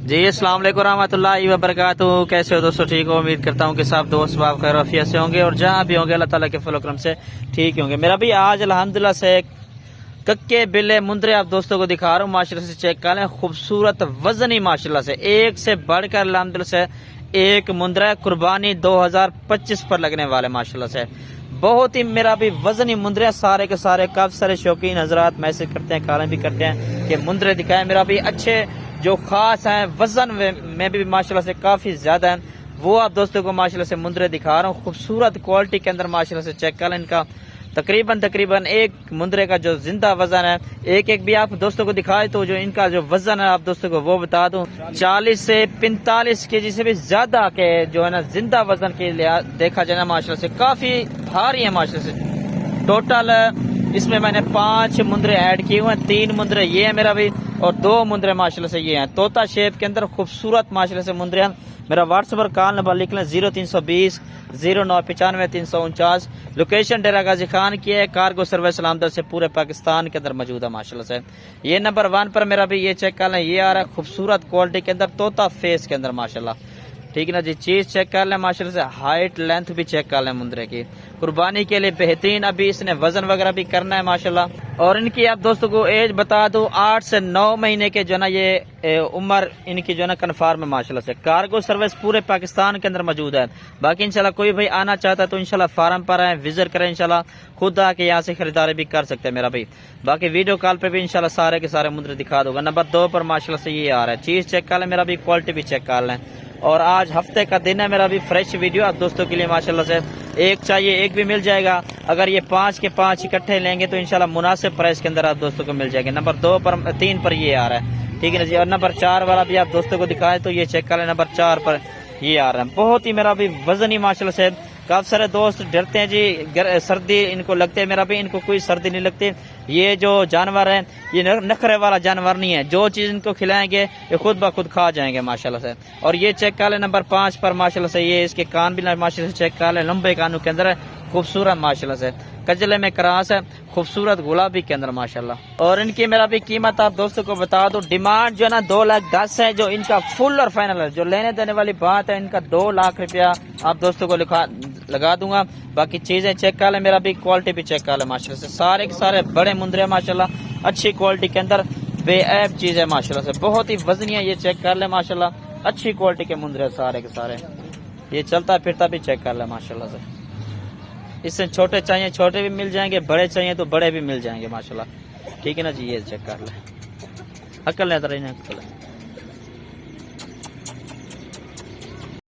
जी अस्सलाम वालेकुम रहमतुल्लाहि व बरकातुहू। कैसे हो दोस्तों? ठीक हो? उम्मीद करता हूँ कि सब दोस्त बाब खैर आफियत से होंगे और जहाँ भी होंगे अल्लाह ताला के फजल करम से ठीक होंगे। मेरा भी आज अल्हम्दुलिल्लाह से कक्के बिल्ले मुंदरे आप दोस्तों को दिखा रहा हूँ। माशाल्लाह से चेक कर लें, खूबसूरत वजनी माशाल्लाह से एक से बढ़कर अल्हम्दुलिल्लाह से एक मुंदरा कुर्बानी 2025 पर लगने वाले माशाल्लाह से बहुत ही मेरा भी वजनी मुंदरे सारे के सारे। काफी सारे शौकीन हजरात मैसेज करते हैं, कॉल भी करते हैं कि मुंदरे दिखाएं। मेरा भी अच्छे जो खास हैं वजन में भी माशाल्लाह से काफी ज्यादा है, वो आप दोस्तों को माशाल्लाह से मुंदरे दिखा रहा हूँ। खूबसूरत क्वालिटी के अंदर माशाल्लाह से चेक कर लें। इनका तकरीबन एक मुंदरे का जो जिंदा वजन है, एक एक भी आप दोस्तों को दिखाए तो जो इनका जो वजन है आप दोस्तों को वो बता दूं, 40 से 45 केजी से भी ज्यादा के जो है ना जिंदा वजन के लिए देखा जाए ना माशाल्लाह से काफी भारी है माशाल्लाह से। टोटल इसमें मैंने 5 मुंदरे ऐड किए हुए हैं। 3 मुंदरे ये है मेरा भी और 2 मुंदरे माशाल्लाह से ये हैं तोता शेप के अंदर खूबसूरत माशाल्लाह से मुंदरे हैं। मेरा व्हाट्सएप पर कॉल नंबर लिख लें 0320 0995 349। लोकेशन डेरा गाजी खान की है। कार्गो सर्विस सलामदर से पूरे पाकिस्तान के अंदर मौजूद है माशाल्लाह से। ये नंबर 1 पर मेरा भी ये चेक कर लें, ये आ रहा है खूबसूरत क्वालिटी के अंदर तोता फेस के अंदर माशाल्लाह। ठीक है ना जी, चीज चेक कर लें माशाल्लाह से, हाइट लेंथ भी चेक कर लें मुंदरे की। कुर्बानी के लिए बेहतरीन, अभी इसने वजन वगैरह भी करना है माशाल्लाह। और इनकी आप दोस्तों को एज बता दूं 8 से 9 महीने के जो ना ये उम्र इनकी जो ना कन्फर्म है माशाल्लाह से। कार्गो सर्विस पूरे पाकिस्तान के अंदर मौजूद है। बाकी इंशाल्लाह कोई भाई आना चाहता है तो इंशाल्लाह फार्म पर आए, विजिट करें, इंशाल्लाह खुद आके यहाँ से खरीदारी भी कर सकते हैं मेरा भाई। बाकी वीडियो कॉल पे भी इंशाल्लाह सारे के सारे मुंदरे दिखा दूंगा। नंबर 2 पर माशाल्लाह से ये आ रहा है। चीज चेक कर लें मेरा भी, क्वालिटी भी चेक कर लें। और आज हफ्ते का दिन है मेरा भी, फ्रेश वीडियो आप दोस्तों के लिए माशाल्लाह से। एक चाहिए एक भी मिल जाएगा। अगर ये 5 के 5 इकट्ठे लेंगे तो इंशाल्लाह मुनासिब प्राइस के अंदर आप दोस्तों को मिल जाएंगे। नंबर 2 पर 3 पर ये आ रहा है। ठीक है ना जी। और नंबर 4 वाला भी आप दोस्तों को दिखाए तो ये चेक कर लें, नंबर 4 पर ये आ रहा है। बहुत ही मेरा भी वजनी माशाल्लाह से। काफी सारे दोस्त डरते हैं जी सर्दी इनको लगती है, मेरा भी इनको कोई सर्दी नहीं लगती। ये जो जानवर है ये नखरे वाला जानवर नहीं है, जो चीज इनको खिलाएंगे ये खुद ब खुद खा जाएंगे माशाल्लाह से। और ये चेक कर ले नंबर 5 पर माशाल्लाह से, ये इसके कान भी माशाल्लाह से चेक कर ले, लंबे कानों के अंदर है, खूबसूरत माशाल्लाह से। कजले में क्रास है, खूबसूरत गुलाबी के अंदर माशाल्लाह। और इनकी मेरा भी कीमत आप दोस्तों को बता दूं, डिमांड जो है ना 2,10,000 है, जो इनका फुल और फाइनल है। जो लेने देने वाली बात है इनका 2 लाख रुपया आप दोस्तों को लगा दूंगा। बाकी चीजें चेक कर ले मेरा भी, क्वालिटी भी चेक कर ले माशाल्लाह से। सारे के सारे बड़े मुंदरे माशाल्लाह, अच्छी क्वालिटी के अंदर बेऐब चीज है माशाल्लाह से। बहुत ही वजनी है, ये चेक कर ले माशाल्लाह, अच्छी क्वालिटी के मुंदरे सारे के सारे। ये चलता फिरता भी चेक कर ले माशाल्लाह से। इससे छोटे चाहिए छोटे भी मिल जाएंगे, बड़े चाहिए तो बड़े भी मिल जाएंगे माशाल्लाह। ठीक है ना जी, ये चेक कर ले, अकल है।